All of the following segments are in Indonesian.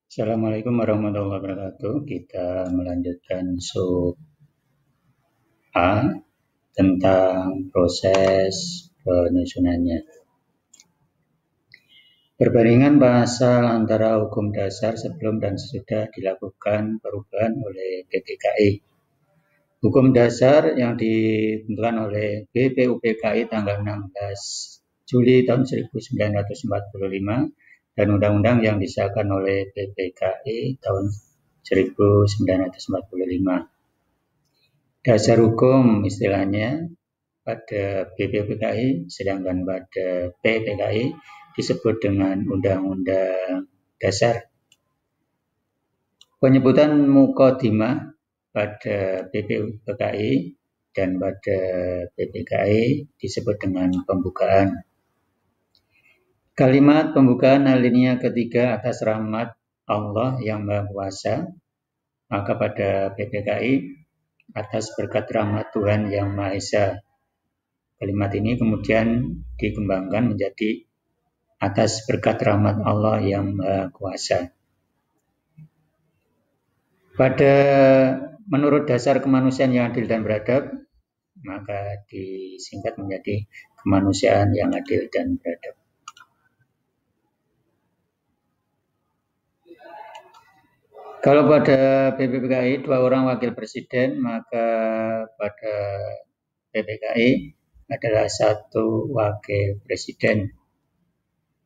Assalamualaikum warahmatullahi wabarakatuh. Kita melanjutkan sub A tentang proses penyusunannya. Perbandingan pasal antara hukum dasar sebelum dan sesudah dilakukan perubahan oleh BPKI. Hukum dasar yang ditentukan oleh BPUPKI tanggal 16 Juli tahun 1945 dan undang-undang yang disahkan oleh BPKI tahun 1945. Dasar hukum istilahnya pada BPUPKI, sedangkan pada PPKI disebut dengan Undang-Undang Dasar. Penyebutan muqaddimah pada BPUPKI dan pada PPKI disebut dengan pembukaan. Kalimat pembukaan alinea ketiga atas rahmat Allah yang Maha Kuasa, maka pada PPKI atas berkat rahmat Tuhan yang Maha Esa. Kalimat ini kemudian dikembangkan menjadi atas berkat rahmat Allah yang Maha Kuasa. Pada menurut dasar kemanusiaan yang adil dan beradab, maka disingkat menjadi kemanusiaan yang adil dan beradab. Kalau pada BPPKI 2 orang wakil presiden, maka pada PPKI adalah 1 wakil presiden.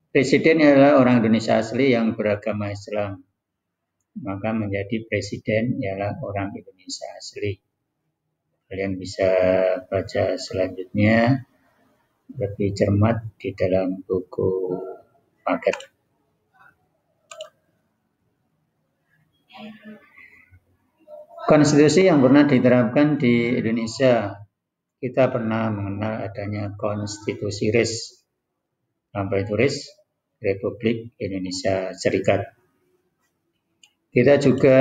Presiden adalah orang Indonesia asli yang beragama Islam, maka menjadi presiden ialah orang Indonesia asli. Kalian bisa baca selanjutnya lebih cermat di dalam buku paket. Konstitusi yang pernah diterapkan di Indonesia, kita pernah mengenal adanya konstitusi RIS. Apa itu RIS? Republik Indonesia Serikat. Kita juga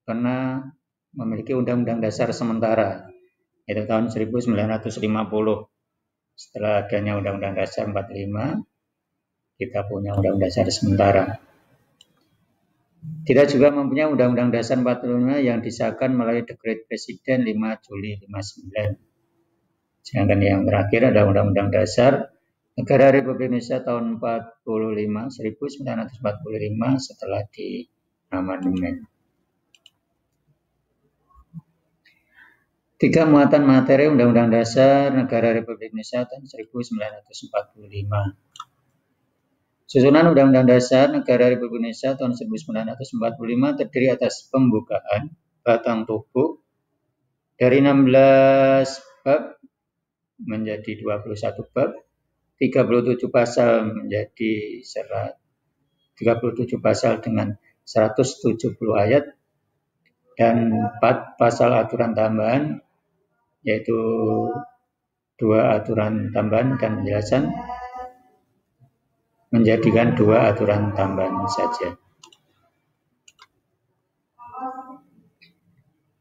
pernah memiliki Undang-Undang Dasar sementara, yaitu tahun 1950. Setelah adanya Undang-Undang Dasar 45, kita punya Undang-Undang Dasar sementara. Kita juga mempunyai Undang-Undang Dasar 45 yang disahkan melalui Dekret Presiden 5 Juli 59. Sedangkan yang terakhir adalah Undang-Undang Dasar Negara Republik Indonesia tahun 1945 setelah diamandemen. 3 muatan materi Undang-Undang Dasar Negara Republik Indonesia tahun 1945. Susunan Undang-Undang Dasar Negara Republik Indonesia tahun 1945 terdiri atas pembukaan batang tubuh dari 16 bab menjadi 21 bab, 37 pasal menjadi 37 pasal dengan 170 ayat, dan 4 pasal aturan tambahan, yaitu 2 aturan tambahan dan penjelasan, menjadikan 2 aturan tambahan saja.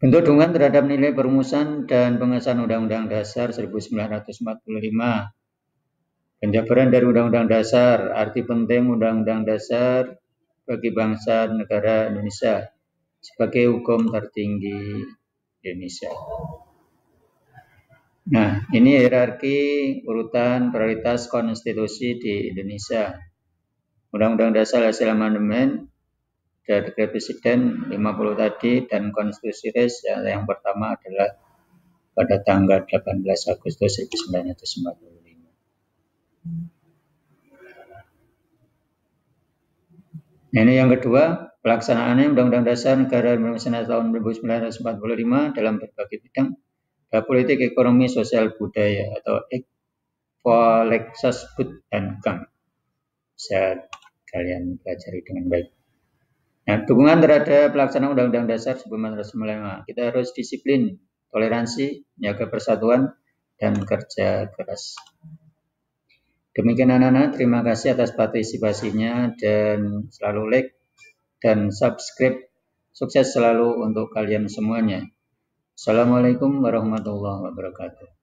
Bentuk dukungan terhadap nilai perumusan dan pengesahan Undang-Undang Dasar 1945. Penjabaran dari Undang-Undang Dasar, arti penting Undang-Undang Dasar bagi bangsa negara Indonesia sebagai hukum tertinggi Indonesia. Nah, ini hierarki urutan prioritas konstitusi di Indonesia. Undang-Undang Dasar hasil amandemen, Dekret Presiden 50 tadi, dan Konstitusi RIS yang pertama adalah pada tanggal 18 Agustus 1945. Ini yang kedua, pelaksanaannya Undang-Undang Dasar Negara Republik Indonesia tahun 1945 dalam berbagai bidang, politik, ekonomi, sosial, budaya atau Ekfoleksos dan KAM. Bisa kalian pelajari dengan baik. Nah, dukungan terhadap pelaksanaan Undang-Undang Dasar 1945. Kita harus disiplin, toleransi, menjaga persatuan, dan kerja keras. Demikian anak-anak, terima kasih atas partisipasinya dan selalu like dan subscribe. Sukses selalu untuk kalian semuanya. Assalamualaikum warahmatullahi wabarakatuh.